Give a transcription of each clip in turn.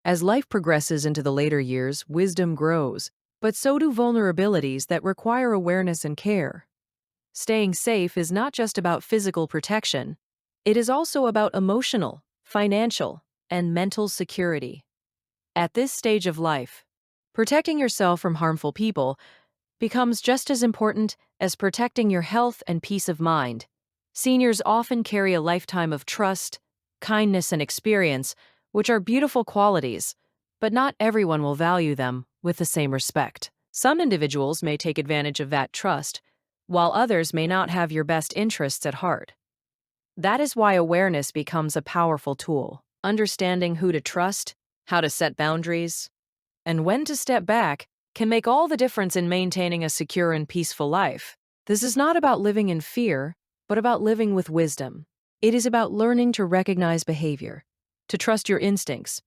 As life progresses into the later years, wisdom grows, but so do vulnerabilities that require awareness and care. Staying safe is not just about physical protection, it is also about emotional, financial, and mental security. At this stage of life, protecting yourself from harmful people becomes just as important as protecting your health and peace of mind. Seniors often carry a lifetime of trust, kindness, and experience, which are beautiful qualities, but not everyone will value them with the same respect. Some individuals may take advantage of that trust, while others may not have your best interests at heart. That is why awareness becomes a powerful tool. Understanding who to trust, how to set boundaries, and when to step back can make all the difference in maintaining a secure and peaceful life. This is not about living in fear, but about living with wisdom. It is about learning to recognize behavior, to trust your instincts,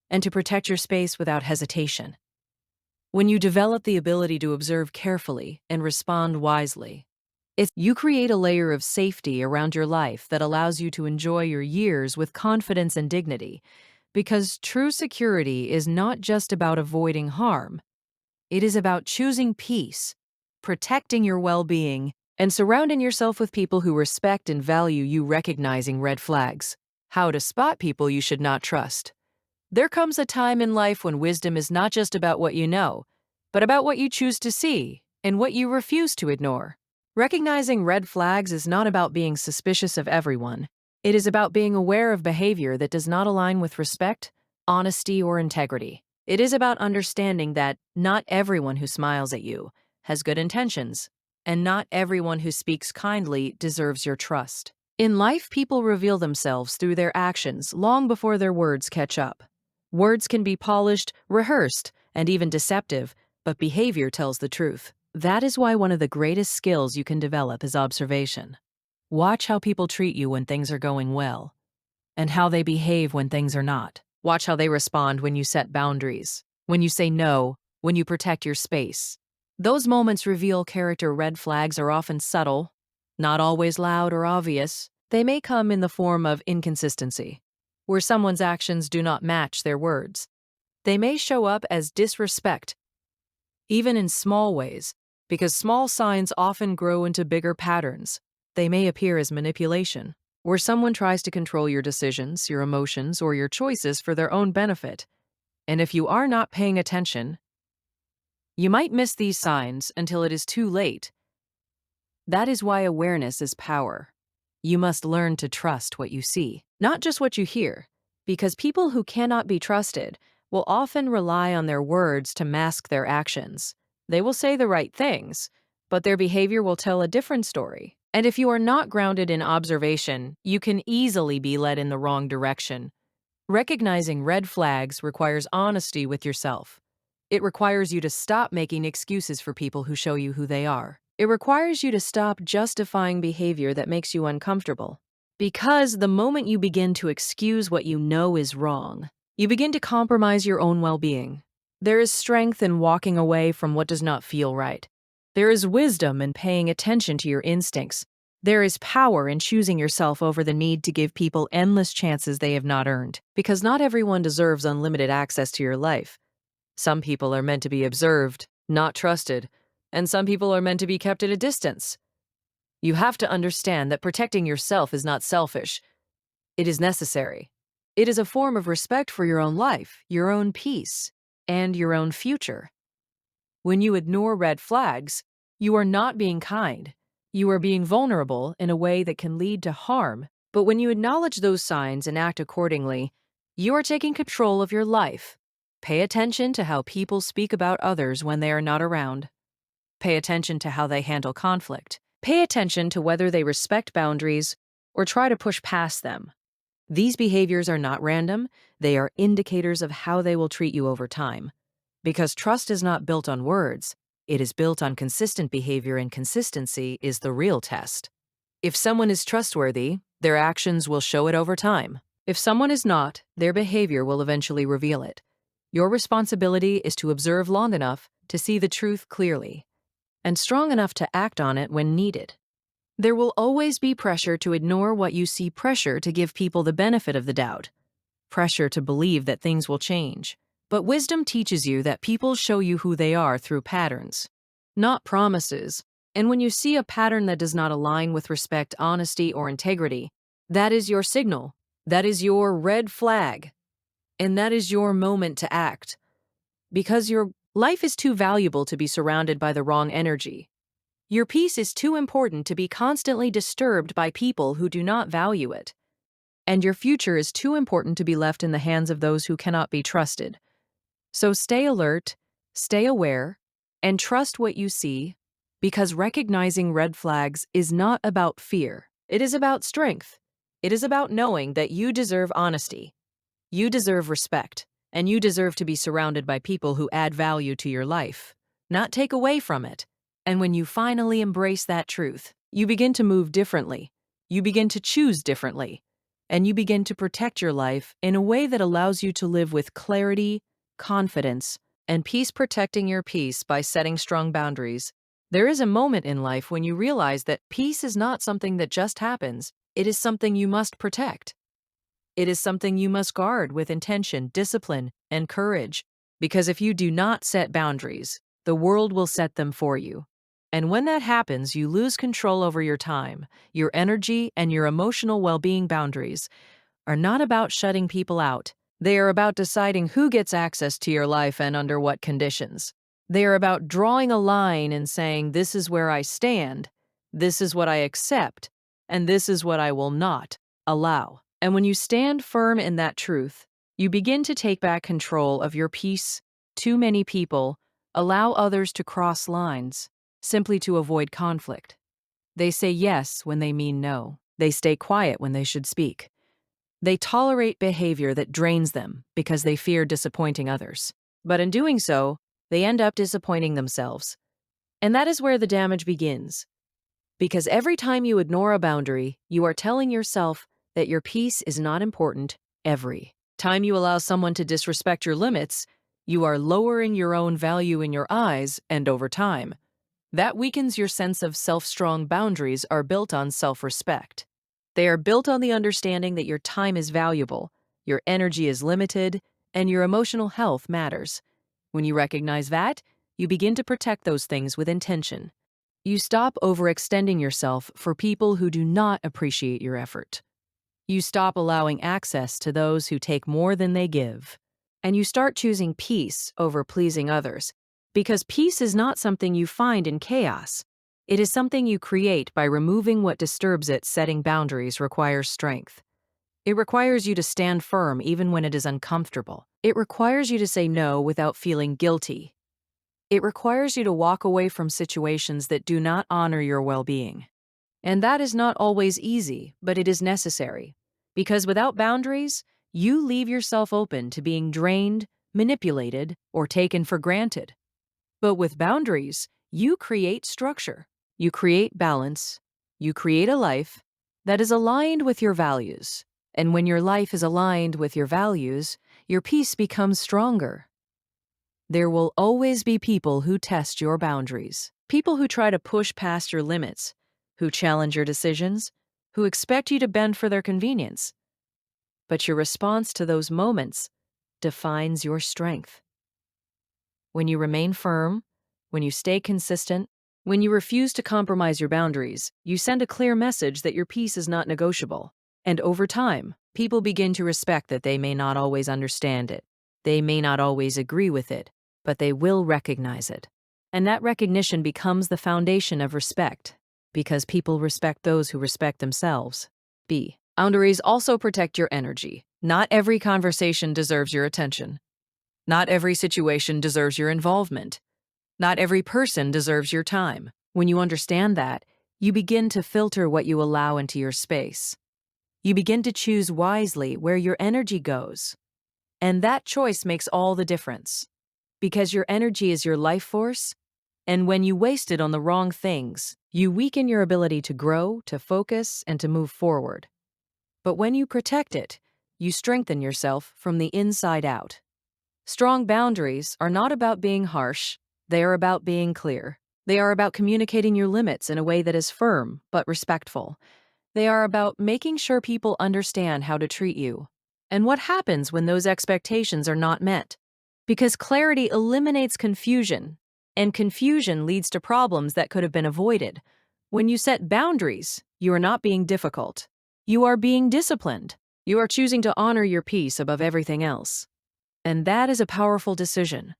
and to protect your space without hesitation. When you develop the ability to observe carefully and respond wisely, you create a layer of safety around your life that allows you to enjoy your years with confidence and dignity, because true security is not just about avoiding harm. It is about choosing peace, protecting your well-being, and surrounding yourself with people who respect and value you. Recognizing red flags. How to spot people you should not trust. There comes a time in life when wisdom is not just about what you know, but about what you choose to see and what you refuse to ignore. Recognizing red flags is not about being suspicious of everyone. It is about being aware of behavior that does not align with respect, honesty, or integrity. It is about understanding that not everyone who smiles at you has good intentions, and not everyone who speaks kindly deserves your trust. In life, people reveal themselves through their actions long before their words catch up. Words can be polished, rehearsed, and even deceptive, but behavior tells the truth. That is why one of the greatest skills you can develop is observation. Watch how people treat you when things are going well, and how they behave when things are not. Watch how they respond when you set boundaries, when you say no, when you protect your space. Those moments reveal character. Red flags are often subtle, not always loud or obvious. They may come in the form of inconsistency, where someone's actions do not match their words. They may show up as disrespect, even in small ways, because small signs often grow into bigger patterns. They may appear as manipulation, where someone tries to control your decisions, your emotions, or your choices for their own benefit. And if you are not paying attention, you might miss these signs until it is too late. That is why awareness is power. You must learn to trust what you see, not just what you hear, because people who cannot be trusted will often rely on their words to mask their actions. They will say the right things, but their behavior will tell a different story. And if you are not grounded in observation, you can easily be led in the wrong direction. Recognizing red flags requires honesty with yourself. It requires you to stop making excuses for people who show you who they are. It requires you to stop justifying behavior that makes you uncomfortable. Because the moment you begin to excuse what you know is wrong, you begin to compromise your own well-being. There is strength in walking away from what does not feel right. There is wisdom in paying attention to your instincts. There is power in choosing yourself over the need to give people endless chances they have not earned. Because not everyone deserves unlimited access to your life. Some people are meant to be observed, not trusted, and some people are meant to be kept at a distance. You have to understand that protecting yourself is not selfish. It is necessary. It is a form of respect for your own life, your own peace, and your own future. When you ignore red flags, you are not being kind. You are being vulnerable in a way that can lead to harm. But when you acknowledge those signs and act accordingly, you are taking control of your life. Pay attention to how people speak about others when they are not around. Pay attention to how they handle conflict. Pay attention to whether they respect boundaries or try to push past them. These behaviors are not random. They are indicators of how they will treat you over time. Because trust is not built on words, it is built on consistent behavior, and consistency is the real test. If someone is trustworthy, their actions will show it over time. If someone is not, their behavior will eventually reveal it. Your responsibility is to observe long enough to see the truth clearly, and strong enough to act on it when needed. There will always be pressure to ignore what you see, pressure to give people the benefit of the doubt. pressure to believe that things will change. But wisdom teaches you that people show you who they are through patterns, not promises. And when you see a pattern that does not align with respect, honesty, or integrity, that is your signal. That is your red flag. And that is your moment to act. Because your life is too valuable to be surrounded by the wrong energy. Your peace is too important to be constantly disturbed by people who do not value it. And your future is too important to be left in the hands of those who cannot be trusted. So stay alert, stay aware, and trust what you see, because recognizing red flags is not about fear. It is about strength. It is about knowing that you deserve honesty, you deserve respect, and you deserve to be surrounded by people who add value to your life, not take away from it. And when you finally embrace that truth, you begin to move differently, you begin to choose differently, and you begin to protect your life in a way that allows you to live with clarity, confidence, and peace. Protecting your peace by setting strong boundaries. There is a moment in life when you realize that peace is not something that just happens, it is something you must protect. It is something you must guard with intention, discipline, and courage. Because if you do not set boundaries, the world will set them for you. And when that happens, you lose control over your time, your energy, and your emotional well-being. Boundaries are not about shutting people out. They are about deciding who gets access to your life and under what conditions. They are about drawing a line and saying, this is where I stand, this is what I accept, and this is what I will not allow. And when you stand firm in that truth, you begin to take back control of your peace. Too many people allow others to cross lines simply to avoid conflict. They say yes when they mean no. They stay quiet when they should speak. They tolerate behavior that drains them because they fear disappointing others. But in doing so, they end up disappointing themselves. And that is where the damage begins. Because every time you ignore a boundary, you are telling yourself that your peace is not important. Every time you allow someone to disrespect your limits, you are lowering your own value in your eyes, and over time, that weakens your sense of self. Strong boundaries are built on self-respect. They are built on the understanding that your time is valuable, your energy is limited, and your emotional health matters. When you recognize that, you begin to protect those things with intention. You stop overextending yourself for people who do not appreciate your effort. You stop allowing access to those who take more than they give. And you start choosing peace over pleasing others. Because peace is not something you find in chaos. It is something you create by removing what disturbs it. Setting boundaries requires strength. It requires you to stand firm even when it is uncomfortable. It requires you to say no without feeling guilty. It requires you to walk away from situations that do not honor your well-being. And that is not always easy, but it is necessary. Because without boundaries, you leave yourself open to being drained, manipulated, or taken for granted. But with boundaries, you create structure, you create balance, you create a life that is aligned with your values. And when your life is aligned with your values, your peace becomes stronger. There will always be people who test your boundaries, people who try to push past your limits, who challenge your decisions, who expect you to bend for their convenience. But your response to those moments defines your strength. When you remain firm, when you stay consistent, when you refuse to compromise your boundaries, you send a clear message that your peace is not negotiable. And over time, people begin to respect that. They may not always understand it. They may not always agree with it, but they will recognize it. And that recognition becomes the foundation of respect, because people respect those who respect themselves. B. Boundaries also protect your energy. Not every conversation deserves your attention. Not every situation deserves your involvement. Not every person deserves your time. When you understand that, you begin to filter what you allow into your space. You begin to choose wisely where your energy goes. And that choice makes all the difference. Because your energy is your life force, and when you waste it on the wrong things, you weaken your ability to grow, to focus, and to move forward. But when you protect it, you strengthen yourself from the inside out. Strong boundaries are not about being harsh, they are about being clear. They are about communicating your limits in a way that is firm but respectful. They are about making sure people understand how to treat you. And what happens when those expectations are not met? Because clarity eliminates confusion, and confusion leads to problems that could have been avoided. When you set boundaries, you are not being difficult. You are being disciplined. You are choosing to honor your peace above everything else. And that is a powerful decision.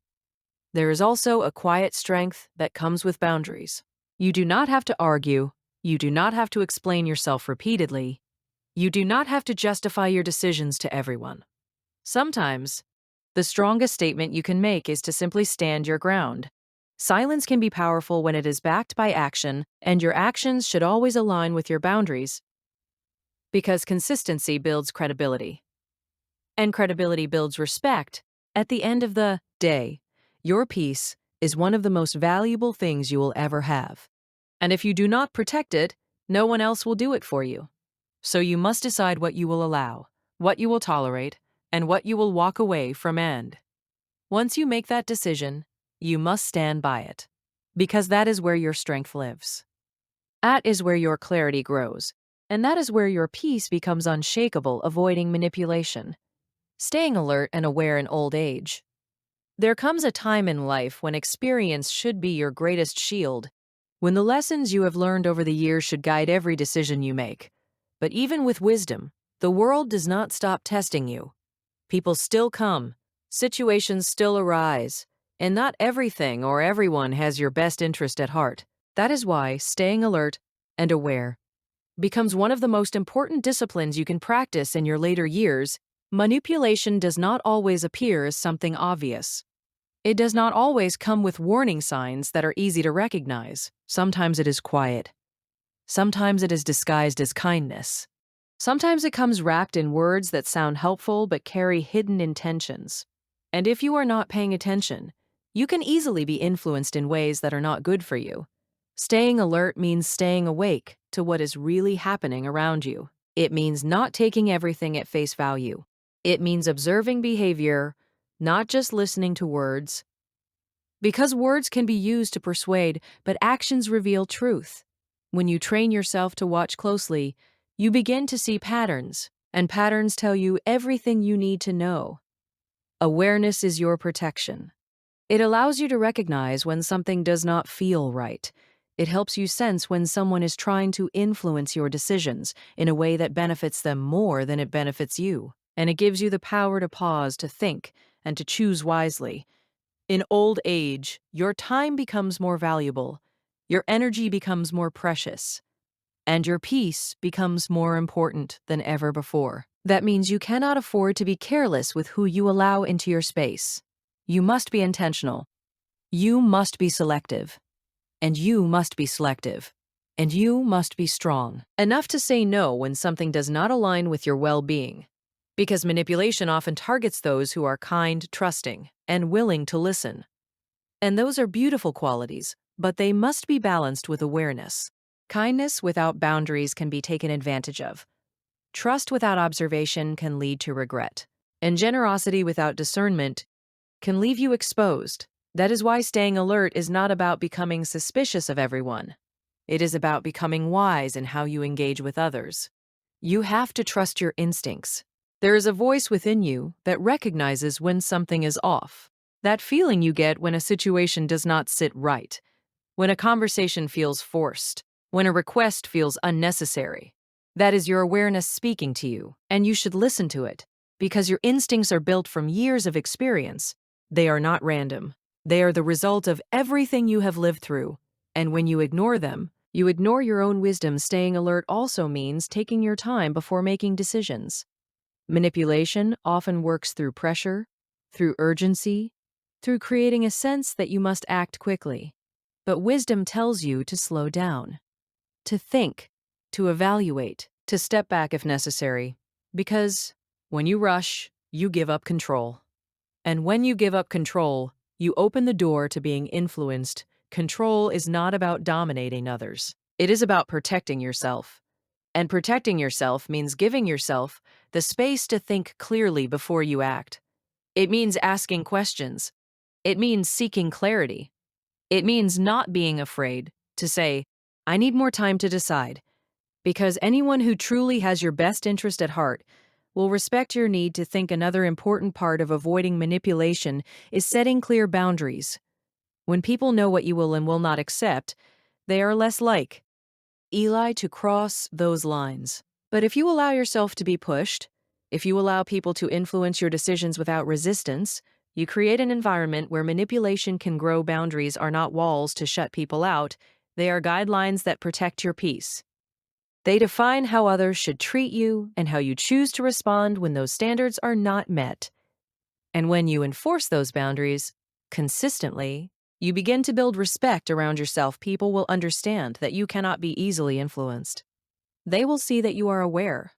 There is also a quiet strength that comes with boundaries. You do not have to argue. You do not have to explain yourself repeatedly. You do not have to justify your decisions to everyone. Sometimes, the strongest statement you can make is to simply stand your ground. Silence can be powerful when it is backed by action, and your actions should always align with your boundaries because consistency builds credibility. And credibility builds respect. At the end of the day, your peace is one of the most valuable things you will ever have. And if you do not protect it, no one else will do it for you. So you must decide what you will allow, what you will tolerate, and what you will walk away from. And once you make that decision, you must stand by it. Because that is where your strength lives. That is where your clarity grows. And that is where your peace becomes unshakable, avoiding manipulation. Staying alert and aware in old age. There comes a time in life when experience should be your greatest shield, when the lessons you have learned over the years should guide every decision you make. But even with wisdom, the world does not stop testing you. People still come, situations still arise, and not everything or everyone has your best interest at heart. That is why staying alert and aware becomes one of the most important disciplines you can practice in your later years. Manipulation does not always appear as something obvious. It does not always come with warning signs that are easy to recognize. Sometimes it is quiet. Sometimes it is disguised as kindness. Sometimes it comes wrapped in words that sound helpful but carry hidden intentions. And if you are not paying attention, you can easily be influenced in ways that are not good for you. Staying alert means staying awake to what is really happening around you. It means not taking everything at face value. It means observing behavior, not just listening to words. Because words can be used to persuade, but actions reveal truth. When you train yourself to watch closely, you begin to see patterns, and patterns tell you everything you need to know. Awareness is your protection. It allows you to recognize when something does not feel right. It helps you sense when someone is trying to influence your decisions in a way that benefits them more than it benefits you. And it gives you the power to pause, to think, and to choose wisely. In old age, your time becomes more valuable, your energy becomes more precious, and your peace becomes more important than ever before. That means you cannot afford to be careless with who you allow into your space. You must be intentional. You must be selective. And you must be selective. And you must be strong enough to say no when something does not align with your well-being. Because manipulation often targets those who are kind, trusting, and willing to listen. And those are beautiful qualities, but they must be balanced with awareness. Kindness without boundaries can be taken advantage of. Trust without observation can lead to regret. And generosity without discernment can leave you exposed. That is why staying alert is not about becoming suspicious of everyone. It is about becoming wise in how you engage with others. You have to trust your instincts. There is a voice within you that recognizes when something is off. That feeling you get when a situation does not sit right, when a conversation feels forced, when a request feels unnecessary. That is your awareness speaking to you, and you should listen to it, because your instincts are built from years of experience. They are not random. They are the result of everything you have lived through, and when you ignore them, you ignore your own wisdom. Staying alert also means taking your time before making decisions. Manipulation often works through pressure, through urgency, through creating a sense that you must act quickly. But wisdom tells you to slow down, to think, to evaluate, to step back if necessary. Because when you rush, you give up control. And when you give up control, you open the door to being influenced. Control is not about dominating others. It is about protecting yourself. And protecting yourself means giving yourself the space to think clearly before you act. It means asking questions. It means seeking clarity. It means not being afraid to say, I need more time to decide. Because anyone who truly has your best interest at heart will respect your need to think. Another important part of avoiding manipulation is setting clear boundaries. When people know what you will and will not accept, they are less like Eli to cross those lines. But if you allow yourself to be pushed, if you allow people to influence your decisions without resistance, you create an environment where manipulation can grow. Boundaries are not walls to shut people out, they are guidelines that protect your peace. They define how others should treat you and how you choose to respond when those standards are not met. And when you enforce those boundaries consistently, you begin to build respect around yourself. People will understand that you cannot be easily influenced. They will see that you are aware.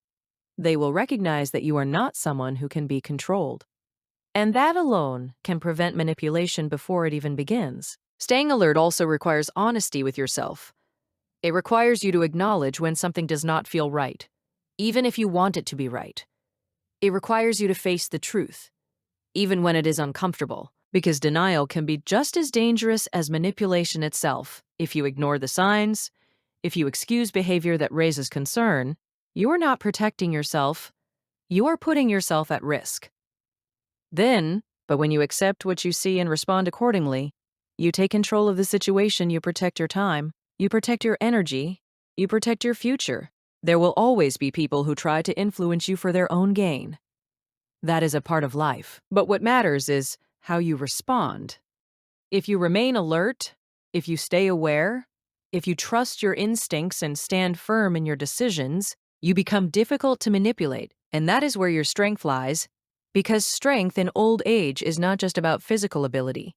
They will recognize that you are not someone who can be controlled. And that alone can prevent manipulation before it even begins. Staying alert also requires honesty with yourself. It requires you to acknowledge when something does not feel right, even if you want it to be right. It requires you to face the truth, even when it is uncomfortable, because denial can be just as dangerous as manipulation itself. If you ignore the signs, if you excuse behavior that raises concern, you are not protecting yourself, you are putting yourself at risk. But when you accept what you see and respond accordingly, you take control of the situation, you protect your time, you protect your energy, you protect your future. There will always be people who try to influence you for their own gain. That is a part of life. But what matters is how you respond. If you remain alert, if you stay aware, if you trust your instincts and stand firm in your decisions, you become difficult to manipulate. And that is where your strength lies. Because strength in old age is not just about physical ability.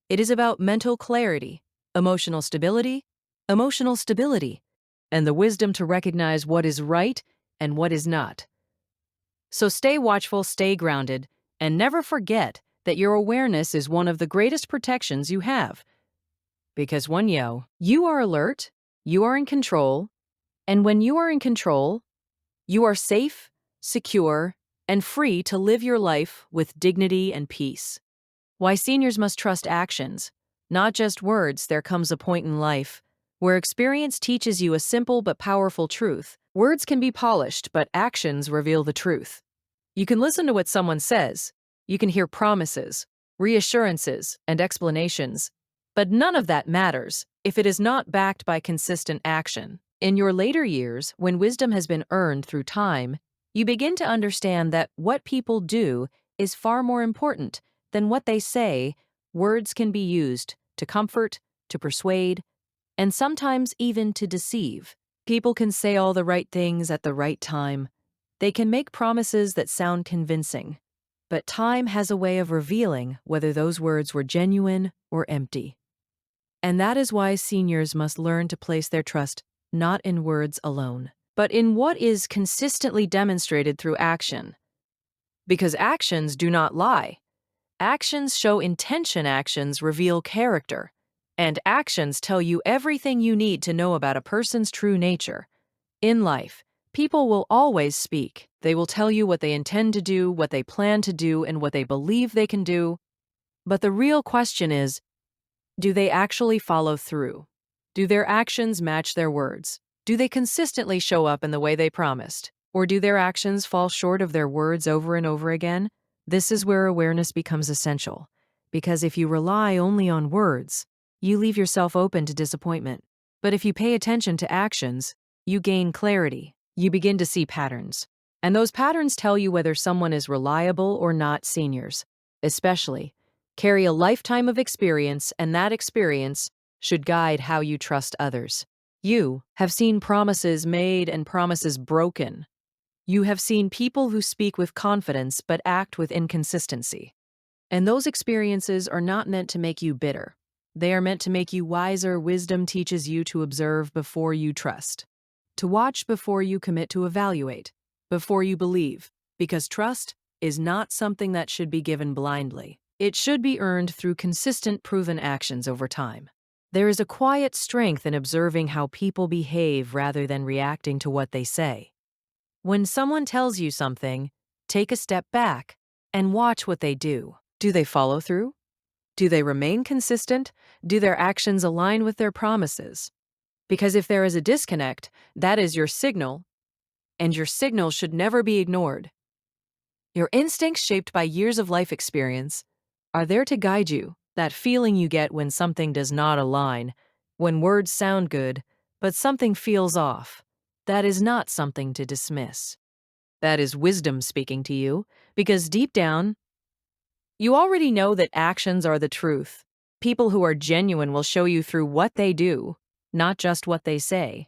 It is about mental clarity, emotional stability, and the wisdom to recognize what is right and what is not. So stay watchful, stay grounded, and never forget that your awareness is one of the greatest protections you have. Because when you are alert, you are in control, and when you are in control, you are safe, secure, and free to live your life with dignity and peace. Why seniors must trust actions, not just words. There comes a point in life where experience teaches you a simple but powerful truth. Words can be polished, but actions reveal the truth. You can listen to what someone says, you can hear promises, reassurances, and explanations, but none of that matters if it is not backed by consistent action. In your later years, when wisdom has been earned through time, you begin to understand that what people do is far more important than what they say. Words can be used to comfort, to persuade, and sometimes even to deceive. People can say all the right things at the right time. They can make promises that sound convincing. But time has a way of revealing whether those words were genuine or empty. And that is why seniors must learn to place their trust not in words alone, but in what is consistently demonstrated through action. Because actions do not lie. Actions show intention, actions reveal character, and actions tell you everything you need to know about a person's true nature. In life, people will always speak. They will tell you what they intend to do, what they plan to do, and what they believe they can do. But the real question is, do they actually follow through? Do their actions match their words? Do they consistently show up in the way they promised? Or do their actions fall short of their words over and over again? This is where awareness becomes essential. Because if you rely only on words, you leave yourself open to disappointment. But if you pay attention to actions, you gain clarity. You begin to see patterns. And those patterns tell you whether someone is reliable or not. Seniors, especially, carry a lifetime of experience, and that experience should guide how you trust others. You have seen promises made and promises broken. You have seen people who speak with confidence but act with inconsistency. And those experiences are not meant to make you bitter. They are meant to make you wiser. Wisdom teaches you to observe before you trust, to watch before you commit, to evaluate before you believe, because trust is not something that should be given blindly. It should be earned through consistent, proven actions over time. There is a quiet strength in observing how people behave rather than reacting to what they say. When someone tells you something, take a step back and watch what they do. Do they follow through? Do they remain consistent? Do their actions align with their promises? Because if there is a disconnect, that is your signal, and your signal should never be ignored. Your instincts, shaped by years of life experience, are there to guide you. That feeling you get when something does not align, when words sound good, but something feels off, that is not something to dismiss. That is wisdom speaking to you, because deep down, you already know that actions are the truth. People who are genuine will show you through what they do, not just what they say.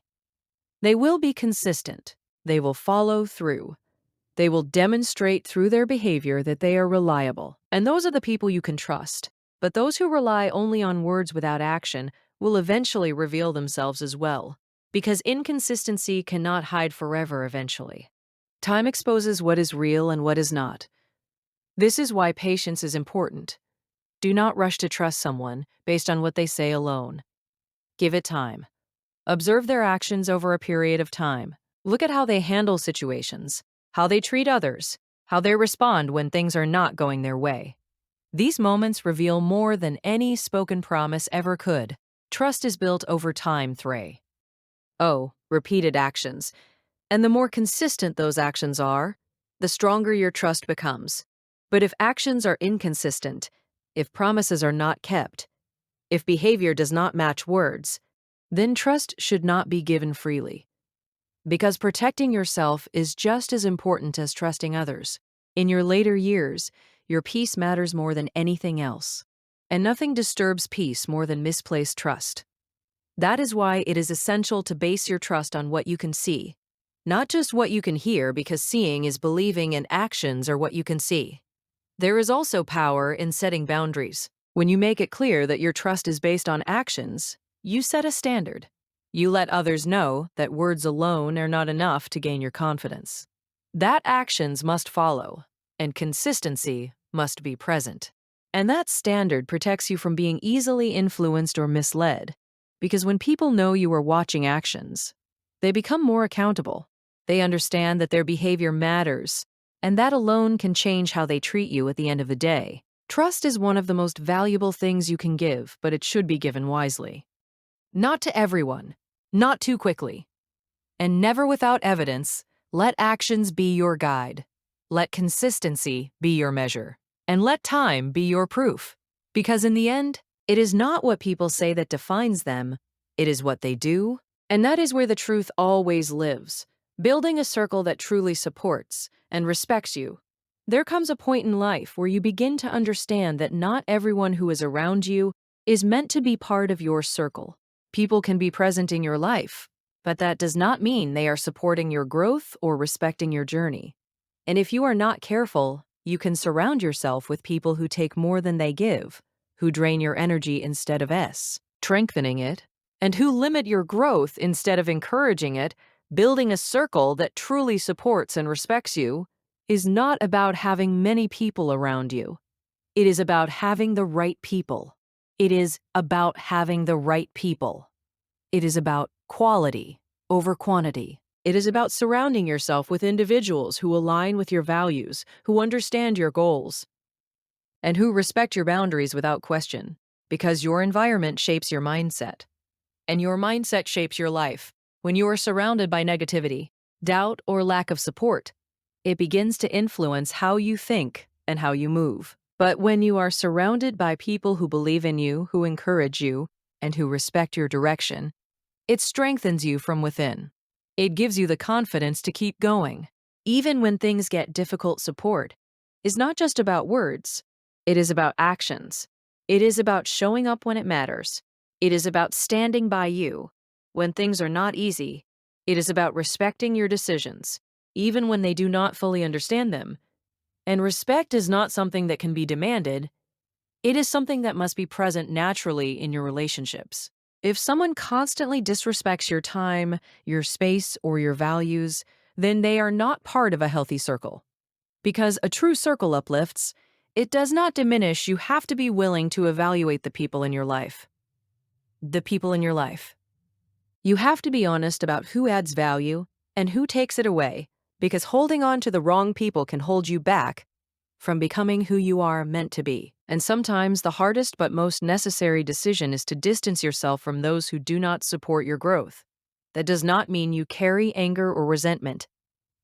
They will be consistent. They will follow through. They will demonstrate through their behavior that they are reliable. And those are the people you can trust. But those who rely only on words without action will eventually reveal themselves as well, because inconsistency cannot hide forever eventually. Time exposes what is real and what is not. This is why patience is important. Do not rush to trust someone based on what they say alone. Give it time. Observe their actions over a period of time. Look at how they handle situations, how they treat others, how they respond when things are not going their way. These moments reveal more than any spoken promise ever could. Trust is built over time, repeated actions. And the more consistent those actions are, the stronger your trust becomes. But if actions are inconsistent, if promises are not kept, if behavior does not match words, then trust should not be given freely. Because protecting yourself is just as important as trusting others. In your later years, your peace matters more than anything else. And nothing disturbs peace more than misplaced trust. That is why it is essential to base your trust on what you can see, not just what you can hear, because seeing is believing and actions are what you can see. There is also power in setting boundaries. When you make it clear that your trust is based on actions, you set a standard. You let others know that words alone are not enough to gain your confidence. That actions must follow, and consistency must be present. And that standard protects you from being easily influenced or misled, because when people know you are watching actions, they become more accountable. They understand that their behavior matters, and that alone can change how they treat you at the end of the day. Trust is one of the most valuable things you can give, but it should be given wisely. Not to everyone, not too quickly, and never without evidence. Let actions be your guide. Let consistency be your measure. And let time be your proof. Because in the end, it is not what people say that defines them, it is what they do. And that is where the truth always lives. Building a circle that truly supports and respects you. There comes a point in life where you begin to understand that not everyone who is around you is meant to be part of your circle. People can be present in your life, but that does not mean they are supporting your growth or respecting your journey. And if you are not careful, you can surround yourself with people who take more than they give, who drain your energy instead of strengthening it, and who limit your growth instead of encouraging it. Building a circle that truly supports and respects you is not about having many people around you. It is about having the right people. It is about having the right people. It is about quality over quantity. It is about surrounding yourself with individuals who align with your values, who understand your goals, and who respect your boundaries without question, because your environment shapes your mindset, and your mindset shapes your life. When you are surrounded by negativity, doubt, or lack of support, it begins to influence how you think and how you move. But when you are surrounded by people who believe in you, who encourage you, and who respect your direction, it strengthens you from within. It gives you the confidence to keep going. Even when things get difficult, support is not just about words. It is about actions. It is about showing up when it matters. It is about standing by you when things are not easy. It is about respecting your decisions, even when they do not fully understand them. And respect is not something that can be demanded. It is something that must be present naturally in your relationships. If someone constantly disrespects your time, your space, or your values, then they are not part of a healthy circle. Because a true circle uplifts, it does not diminish. You have to be willing to evaluate the people in your life. The people in your life. You have to be honest about who adds value and who takes it away, because holding on to the wrong people can hold you back from becoming who you are meant to be. And sometimes the hardest but most necessary decision is to distance yourself from those who do not support your growth. That does not mean you carry anger or resentment.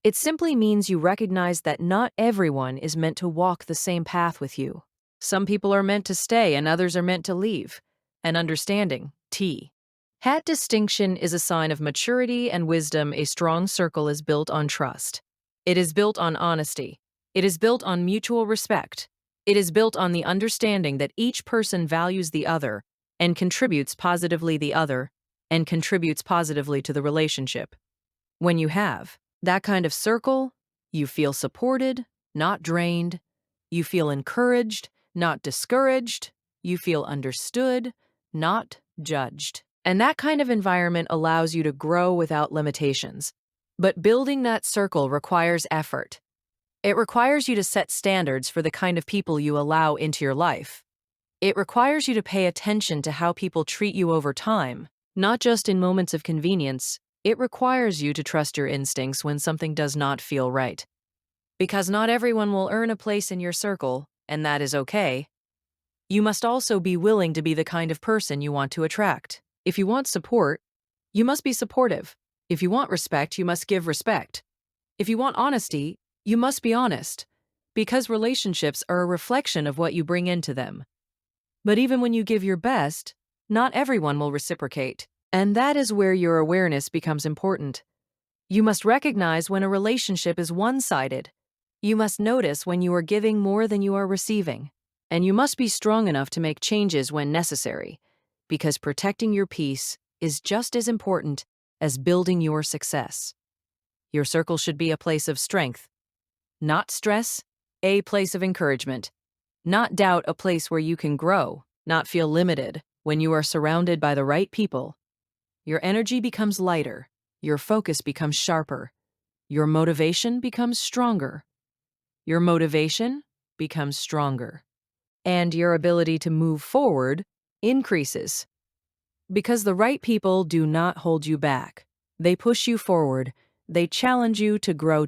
It simply means you recognize that not everyone is meant to walk the same path with you. Some people are meant to stay and others are meant to leave. And understanding, T. That distinction is a sign of maturity and wisdom. A strong circle is built on trust. It is built on honesty. It is built on mutual respect. It is built on the understanding that each person values the other and contributes positively to the relationship. When you have that kind of circle, you feel supported, not drained. You feel encouraged, not discouraged. You feel understood, not judged. And that kind of environment allows you to grow without limitations. But building that circle requires effort. It requires you to set standards for the kind of people you allow into your life. It requires you to pay attention to how people treat you over time, not just in moments of convenience. It requires you to trust your instincts when something does not feel right. Because not everyone will earn a place in your circle, and that is okay. You must also be willing to be the kind of person you want to attract. If you want support, you must be supportive. If you want respect, you must give respect. If you want honesty, you must be honest. Because relationships are a reflection of what you bring into them. But even when you give your best, not everyone will reciprocate. And that is where your awareness becomes important. You must recognize when a relationship is one-sided. You must notice when you are giving more than you are receiving. And you must be strong enough to make changes when necessary, because protecting your peace is just as important as building your success. Your circle should be a place of strength, not stress, a place of encouragement, not doubt, a place where you can grow, not feel limited. When you are surrounded by the right people, your energy becomes lighter, your focus becomes sharper, your motivation becomes stronger. Your motivation becomes stronger. And your ability to move forward increases. Because the right people do not hold you back. They push you forward. They challenge you to grow.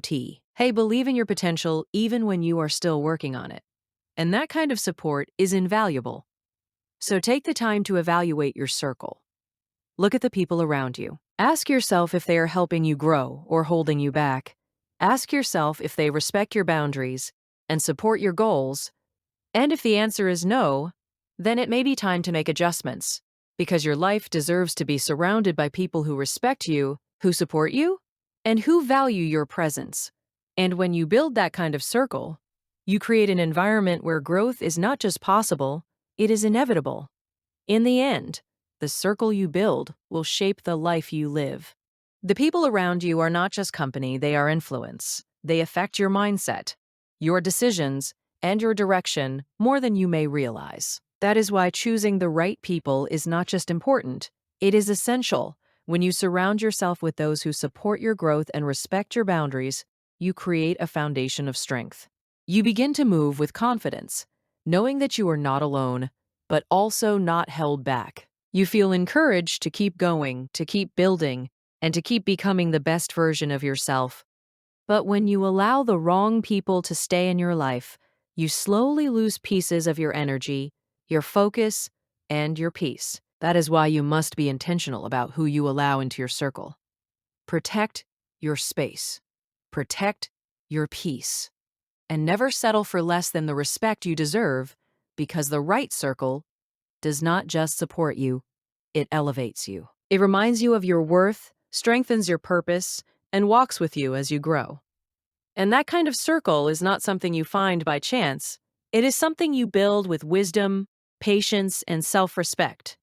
Hey, believe in your potential even when you are still working on it. And that kind of support is invaluable. So take the time to evaluate your circle. Look at the people around you. Ask yourself if they are helping you grow or holding you back. Ask yourself if they respect your boundaries and support your goals. And if the answer is no, then it may be time to make adjustments, because your life deserves to be surrounded by people who respect you, who support you, and who value your presence. And when you build that kind of circle, you create an environment where growth is not just possible, it is inevitable. In the end, the circle you build will shape the life you live. The people around you are not just company, they are influence. They affect your mindset, your decisions, and your direction more than you may realize. That is why choosing the right people is not just important, it is essential. When you surround yourself with those who support your growth and respect your boundaries, you create a foundation of strength. You begin to move with confidence, knowing that you are not alone, but also not held back. You feel encouraged to keep going, to keep building, and to keep becoming the best version of yourself. But when you allow the wrong people to stay in your life, you slowly lose pieces of your energy, your focus, and your peace. That is why you must be intentional about who you allow into your circle. Protect your space. Protect your peace. And never settle for less than the respect you deserve, because the right circle does not just support you, it elevates you. It reminds you of your worth, strengthens your purpose, and walks with you as you grow. And that kind of circle is not something you find by chance. It is something you build with wisdom, patience, and self-respect.